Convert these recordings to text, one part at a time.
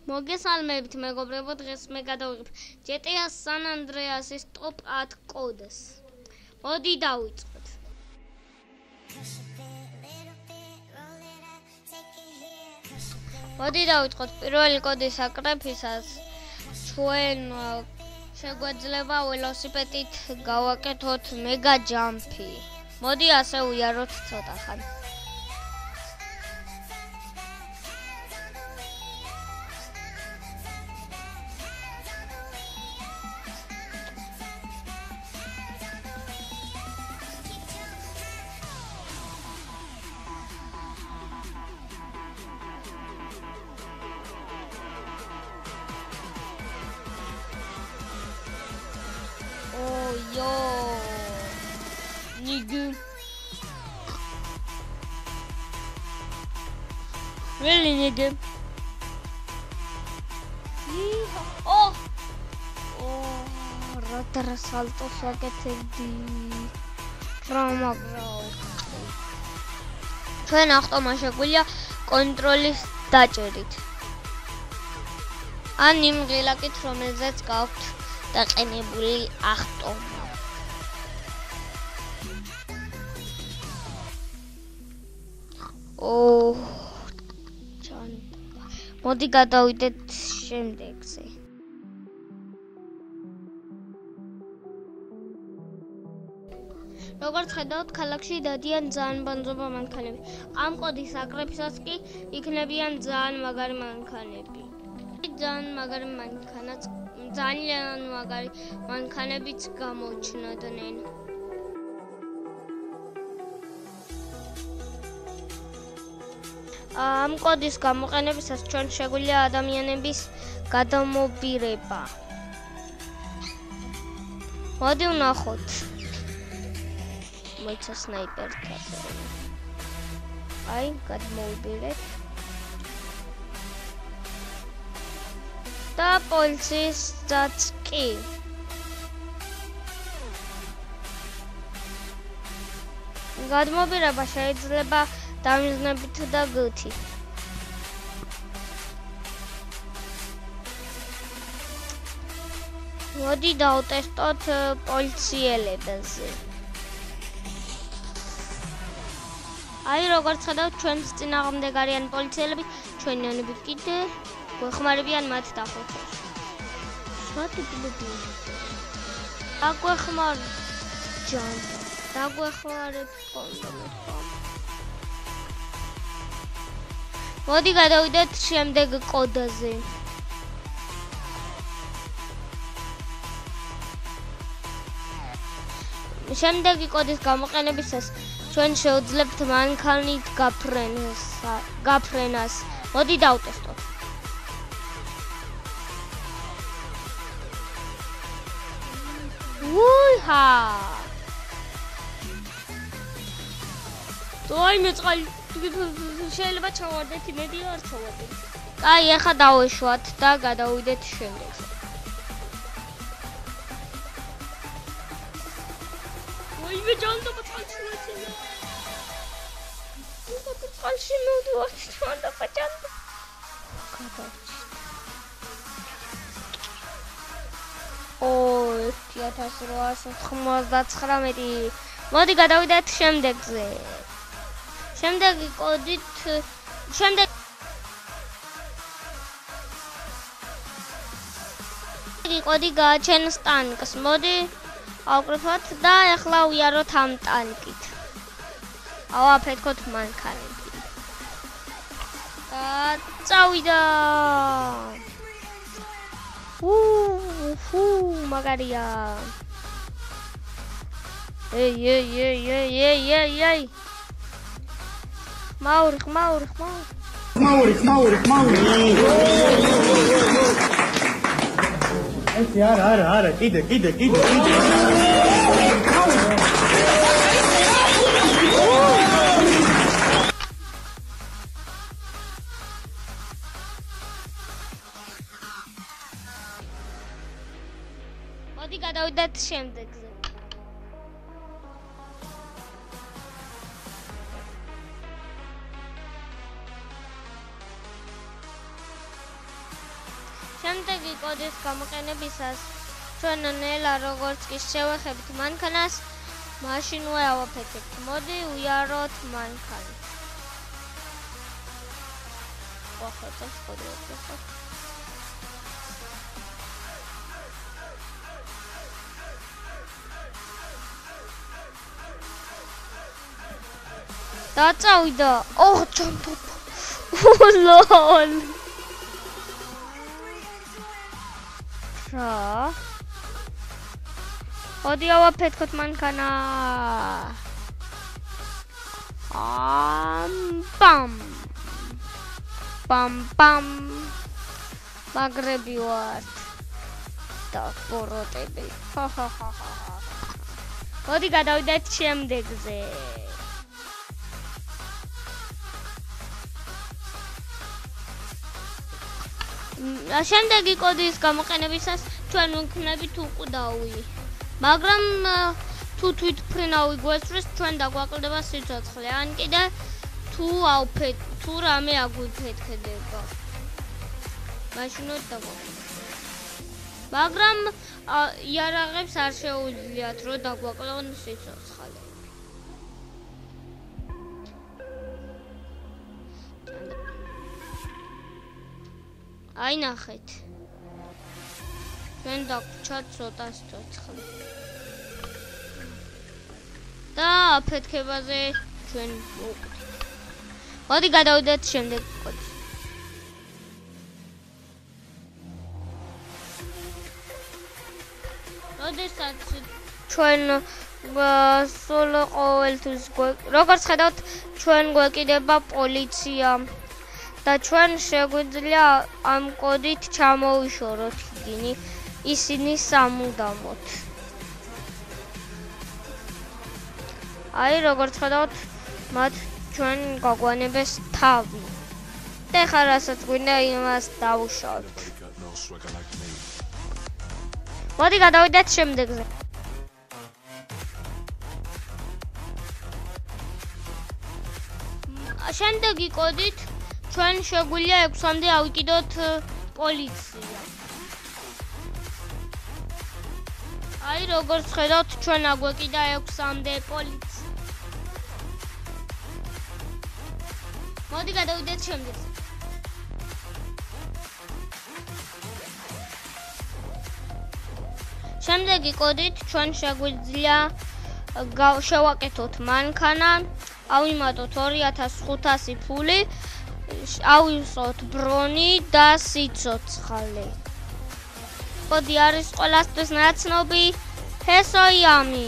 მოგესალმებით მეგობრებო, დღეს მე გადავიღებ GTA San Andreas-ის top 10 კოდს. მოდი დავიწყოთ. პირველი კოდის აკრეფისას ჩვენ შეგვეძლება ველოსიპედით გავაკეთოთ მეგა ჯამპი. მოდი ასე ვიაროთ ცოტა ხანი. Yo, nigga. Really, nigga. Oh, ratara salto საკეთებდი. ჩვენ ავტომა შეგვიძლია კონტროლის დაჭერით. ან იმ ღილაკით, რომელზეც გაქვთ დაყენებული ავტომა. მოდი გადავიდეთ შემდეგზე. როგორც ხედავთ, ქალაქში დადიან ძალიან ბანძობა მანქანები. ამ კოდის აკრეფისას კი იქნებიან ძალიან მაგარი მანქანები. ძალიან მაგარი მანქანებიც გამოჩნდნენ. ამ კოდის გამოყენებისას ჩვენ შეგვიძლია ადამიანების გადამობირება. მოდი ვნახოთ. მოიცა სნაიპერთან. აი, გადმოვიდეთ. და პოლიცისაც კი. გადმობირება შეიძლება დამიზნებით და გუთი. მოდი დავტესტოთ პოლიციელებზე. აი, როგორც ხედავთ, ჩვენს წინააღმდეგ არიან პოლიციელები, ჩვენიანები კიდე გვეხმარებიან მათ დახოცვაში. დაგვეხმარ ჯანტა. დაგვეხმარებ კონდომით. მოდი გადავიდეთ შემდეგ კოდაზე. შემდეგი კოდის გამოყენებისას ჩვენ შევძლებთ მანქანით გაფრენას. მოდი დავტესტოთ. უჰა! ტოიმე წყალი შეიძლება ჩავარდეთ, იმედი არ ჩავარდეთ. აი, ახლა დავეშვათ და გადავიდეთ შემდეგზე. ვაიმე ჯანდობა წყალში მოცელა. წყალში მოვდივართ, ჯანდობა ჯანდობა. გადავჭით. 1899. მოდი გადავიდეთ შემდეგზე. შემდეგი კოდი გააჩენს ტანკს. მოდი ავკრიფოთ და ახლა ვიაროთ ამ ტანკით. ავაფეთქოთ მანქანები. და წავიდა. მაგარია. ეი. მაური. ეს არა, კიდე. მოდი გადავიდეთ შემდეგზე. კოდის გამოყენებისას ჩვენ ნელა როგორც კი შევეხებთ მანქანას, მაშინვე ავაფეთქებთ. მოდი ვიაროთ მანქანი. ვახატოს ხოდროთესო. დაწავიდა. ჯამპოპ. ლოლ. რა? მოდი ავაფეთქოთ მანქანა. პამ. პამ. მაგრები ვართ. და პოროტები. მოდი გადავიდეთ შემდეგზე. შემდეგი კოდის გამოყენებისას ჩვენ ვქნებით უკვდავი. მაგრამ თუ თვითმფრინავი გვესწრის, ჩვენ დაგვაკლდება სიცოცხლე. ან კიდე თუ რამე აგვიფეთქდება. მაშინვე დაგვაკლდება. მაგრამ იარაღებს არ შეუძლიათ, რომ დაგვაკლონ სიცოცხლე. აი ნახეთ. ჩვენ დაგვჭა ცოტა სიცოცხლე. და აფეთქებაზე ჩვენ ვუყდით. მოდი გადავიდეთ შემდეგ კოდს. როდესაც ჩვენ სულ ყოველთვის როგორც ხედავთ, ჩვენ გვეკიდება პოლიცია. და ჩვენ შეგვიძლია ამ კოდით ჩამოვიშოროთ ისინი სამუდამოდ. აი როგორც ხედავთ, მათ ჩვენ გაგვანებეს თავი. და ხა რასაც გვინდა იმას დავუშავთ. მოდი გადავიდეთ შემდეგზე. შემდეგი კოდით ჩვენ შეგვიძლია 6-მდე ავიკიდოთ პოლიცია. აი როგორც ხედავთ, ჩვენ აგვეკიდა 6-მდე პოლიცია. მოდი გადავიდეთ შემდეგზე. შემდეგი კოდით ჩვენ შეგვიძლია შევაკეთოთ მანქანა, ავიმატოთ 2500 ფული. ავივსოთ ბრონი და სიცოცხლე. კოდი არის ყველასთვის ნაცნობი. ჰესოიამი.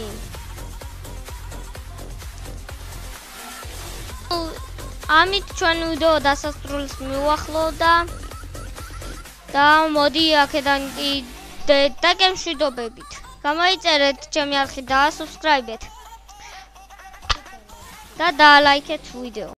ამით ჩვენ ვიდეო დასასრულს მივუახლოვდა და მოდი აქედან კიდე გემშვიდობებით. გამოიწერეთ ჩემი არხი და subscribe-ეთ. და დალაიქეთ ვიდეო.